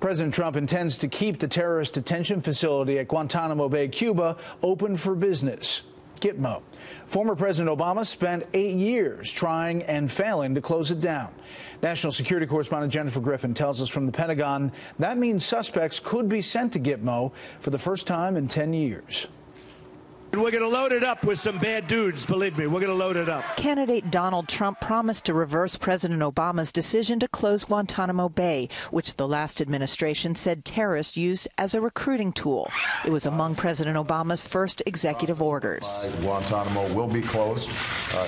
President Trump intends to keep the terrorist detention facility at Guantanamo Bay, Cuba, open for business. Gitmo. Former President Obama spent 8 years trying and failing to close it down. National security correspondent Jennifer Griffin tells us from the Pentagon that means suspects could be sent to Gitmo for the first time in 10 years. We're going to load it up with some bad dudes, believe me. We're going to load it up. Candidate Donald Trump promised to reverse President Obama's decision to close Guantanamo Bay, which the last administration said terrorists used as a recruiting tool. It was among President Obama's first executive orders. Guantanamo will be closed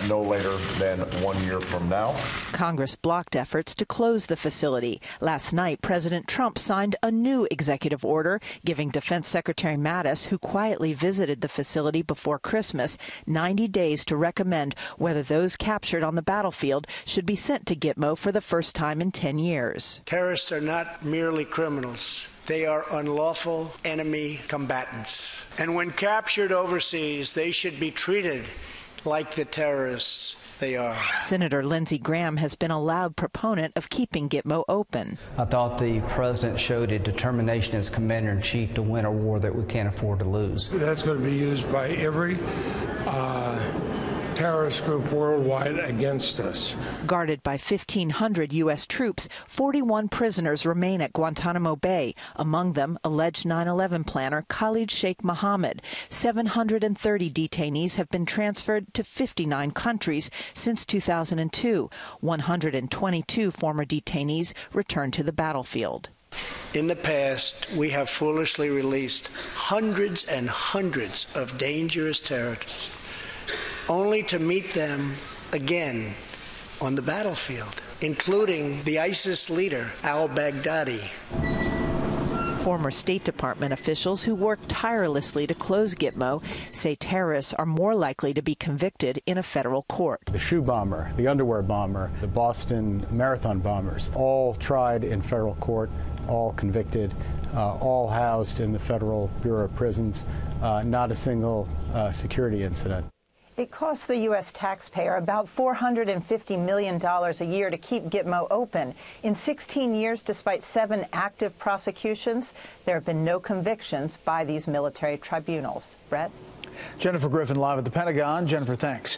no later than 1 year from now. Congress blocked efforts to close the facility. Last night, President Trump signed a new executive order giving Defense Secretary Mattis, who quietly visited the facility before Christmas, 90 days to recommend whether those captured on the battlefield should be sent to Gitmo for the first time in 10 years. Terrorists are not merely criminals. They are unlawful enemy combatants. And when captured overseas, they should be treated like the terrorists they are. Senator Lindsey Graham has been a loud proponent of keeping Gitmo open. I thought the president showed a determination as commander-in-chief to win a war that we can't afford to lose. That's going to be used by every terrorist group worldwide against us. Guarded by 1,500 U.S. troops, 41 prisoners remain at Guantanamo Bay, among them alleged 9/11 planner Khalid Sheikh Mohammed. 730 detainees have been transferred to 59 countries since 2002. 122 former detainees returned to the battlefield. In the past, we have foolishly released hundreds and hundreds of dangerous terrorists, only to meet them again on the battlefield, including the ISIS leader, al-Baghdadi. Former State Department officials who worked tirelessly to close Gitmo say terrorists are more likely to be convicted in a federal court. The shoe bomber, the underwear bomber, the Boston Marathon bombers, all tried in federal court, all convicted, all housed in the Federal Bureau of Prisons, not a single security incident. It costs the U.S. taxpayer about $450 million a year to keep Gitmo open. In 16 years, despite 7 active prosecutions, there have been no convictions by these military tribunals. Brett? Jennifer Griffin live at the Pentagon. Jennifer, thanks.